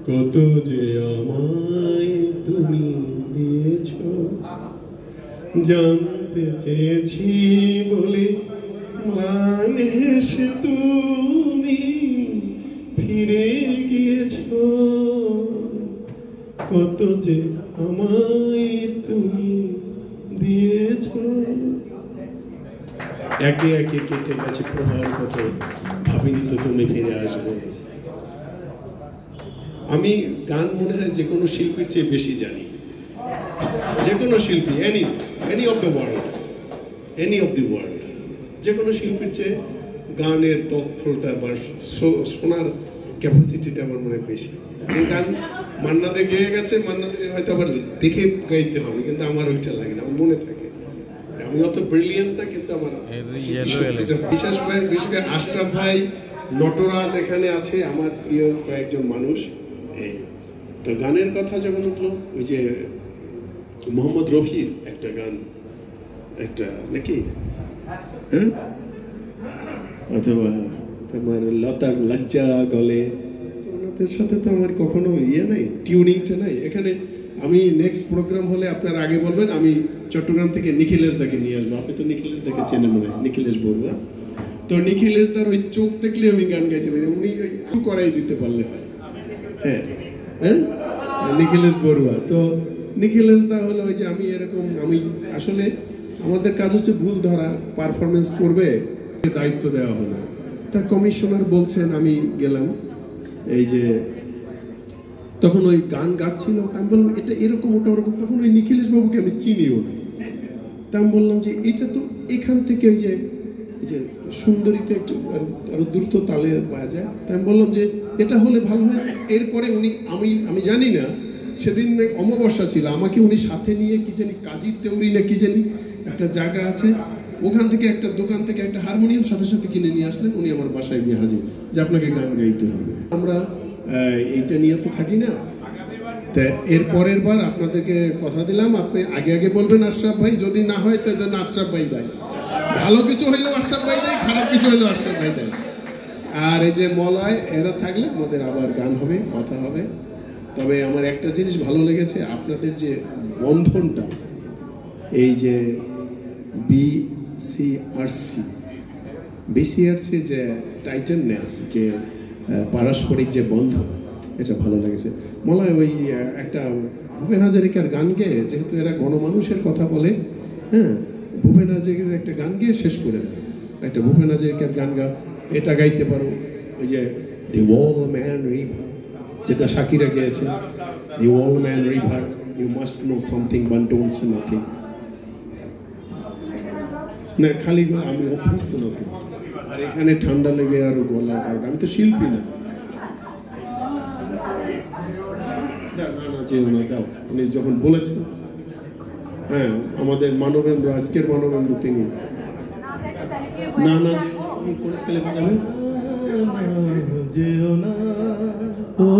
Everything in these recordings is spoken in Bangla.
কত যে আমায় তুমি দিয়েছ, জানতে চেয়েছি বলে ম্লান হেসে তুমি ফিরে গিয়েছ। কত যে আমায় তুমি দিয়েছ। একে একে কেটে গেছে প্রভার কত, ভাবিনি তো তুমি ফিরে আসবে। আমি গান মনে হয় যে কোনো শিল্পীর চেয়ে বেশি জানি। যে কোনো শিল্পী, এনি অফ দ্য ওয়ার্ল্ড, যে কোনো শিল্পীর চেয়ে গানের দক্ষতা বা শোনার ক্যাপাসিটিটা আমার মনে হয় বেশি। যে গান মান্নাদে গেয়ে গেছে, মান্নাদের হয়তো আবার দেখে গাইতে হবে, কিন্তু আমার ওইটা লাগে না, আমার মনে থাকে। আমি অত ব্রিলিয়ান্ট না, কিন্তু আমার বিশেষ করে আশরাফ ভাই, নটরাজ এখানে আছে, আমার প্রিয় কয়েকজন মানুষ। এই তো গানের কথা যখন উঠলো, ওই যে মোহাম্মদ রফির একটা গান, একটা নাকি, হ্যাঁ, অথবা তোমার লতার লজ্জা গলে, ওনাদের সাথে তো আমার কখনো নাই, টিউনিংটা নাই। এখানে আমি নেক্সট প্রোগ্রাম হলে আপনার আগে বলবেন, আমি চট্টগ্রাম থেকে নিখিলেশ দাকে নিয়ে আসবো। আপনি তো নিখিলেশ দাকে চেনেন মনে হয়, নিখিলেশ বড়ুয়া। তো নিখিলেশ দার ওই চোখ দেখলে আমি গান গাইতে পারি, উনি ওই করাই দিতে পারলে হয়। হ্যাঁ হ্যাঁ, নিখিলেশ বড়ুয়া। তো নিখিলেশ দা হলো ওই যে আমি এরকম, আমি আসলে আমাদের কাজ হচ্ছে ভুল ধরা, পারফরমেন্স করবে, দায়িত্ব দেওয়া হলো। তা কমিশনার বলছেন, আমি গেলাম, এই যে তখন ওই গান গাচ্ছিল, তা আমি বললাম এটা এরকম ওটা ওরকম। তখন ওই নিখিলেশ বাবুকে আমি চিনিও না। তা আমি বললাম যে এটা তো এখান থেকে ওই যে সুন্দরীতে একটু আরো দ্রুত তালে বাজায়। তাই আমি বললাম যে এটা হলে ভালো হয়। এরপরে উনি, আমি জানি না, সেদিন অমাবস্যা ছিল, আমাকে উনি সাথে নিয়ে কি জানি কাজীর দেউরি না কি জানি একটা জায়গা আছে, ওখান থেকে একটা দোকান থেকে একটা হারমোনিয়াম সাথে সাথে কিনে নিয়ে আসলেন। উনি আমার বাসায় গিয়ে হাজির যে আপনাকে গান গাইতে হবে। আমরা এইটা নিয়ে তো থাকি না। তা এর পরের বার আপনাদেরকে কথা দিলাম, আপনি আগে বলবেন আশরাফ ভাই, যদি না হয় তো যেন আশরাফ ভাই দেয়। ভালো কিছু হইলেও আশরাফ ভাই দেয়, খারাপ কিছু হইলেও আশরাফ ভাই দেয়। আর এই যে মলয়, এরা থাকলে আমাদের আবার গান হবে, কথা হবে। তবে আমার একটা জিনিস ভালো লেগেছে, আপনাদের যে বন্ধনটা, এই যে বিসিআরসি যে টাইটাননেস, যে পারস্পরিক যে বন্ধন, এটা ভালো লেগেছে। মলয় ওই একটা ভূপেন হাজারিকার গান গেয়ে, যেহেতু এরা গণমানুষের কথা বলে, হ্যাঁ, ভূপেন হাজারিকার একটা গান গিয়ে শেষ করে দেয়। একটা ভূপেন হাজারিকার গান এটা গাইতে পারো, ওই যে দি ওয়াল ম্যান রিভার, যেটা শাকিরা গেয়েছে, the wall man river, you must know something but don't say nothing. না খালি আমি অভ্যস্ত না তো, আর এখানে ঠান্ডা লেগে আরো গলা, আমি তো শিল্পী না। যেও না, দাও। উনি যখন বলেছেন, হ্যাঁ, আমাদের মানবেন্দ্র, আজকের মানবেন্দ্র, তিনি না কোন স্কেলে বাজাবে, যেও না ও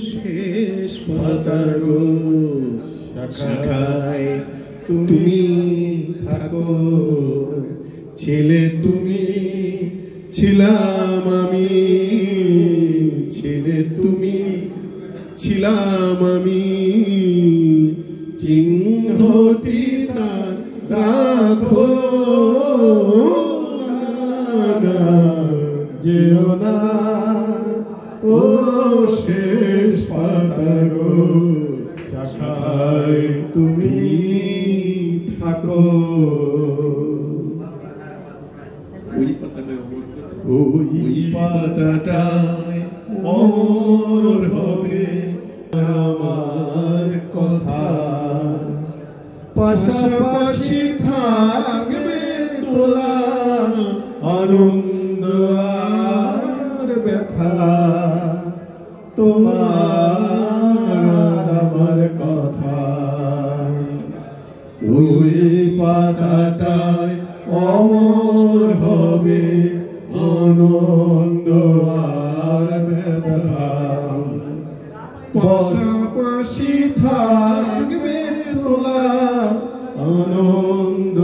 শেষ পাতা গো শাখায় তুমি থাকো, ছেলে তুমি ছিলাম আমি, ছেলে তুমি ছিলাম আমি, চিহ্নটি তার রাখো না, যেও না ও শেষ পাতা গো শাখায় তুমি থাকো। ওই পাতাটায় অমর হবে আমার কথা, পাশাপাশি থাকবে তোলা আনন্দ আর ব্যথা, তোমার আমার কথা। ওই পাতাটায় অমর হবে আনন্দ আর ব্যথা, পাশাপাশি থাকবে তোলা আনন্দ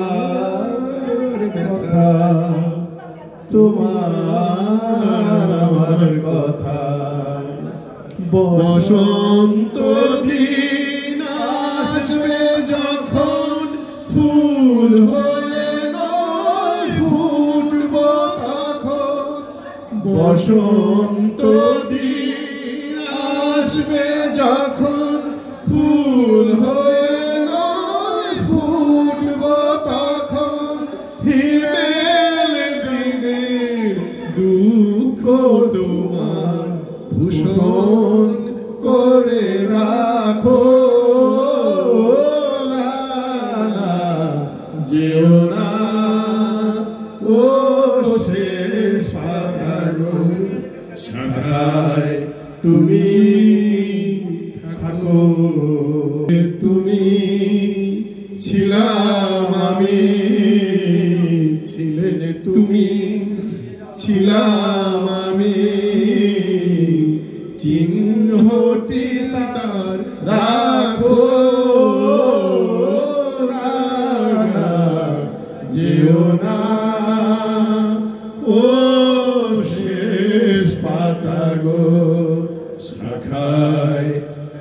আর ব্যথা, তোমার আমার কথা। পায়। বসন্ত দিন আসবে যখন ফুল হয়ে নয় ফুটব তখন। বসন্ত দিন আসবে যখন ফুল হয়ে নয় ফুটব তখন। হিমেল দিনের দুঃখ তোমার ভূষণ করে রাখো। যেও না ও শেষ পাতানো শাখায় তুমি থাকো। তুমি ছিলাম আমি, ছিলে তুমি, ছিলাম আমি। চিহ্নটি তার রাখো। যেও না ও শেষ পাতা গো শাখায়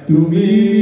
তুমি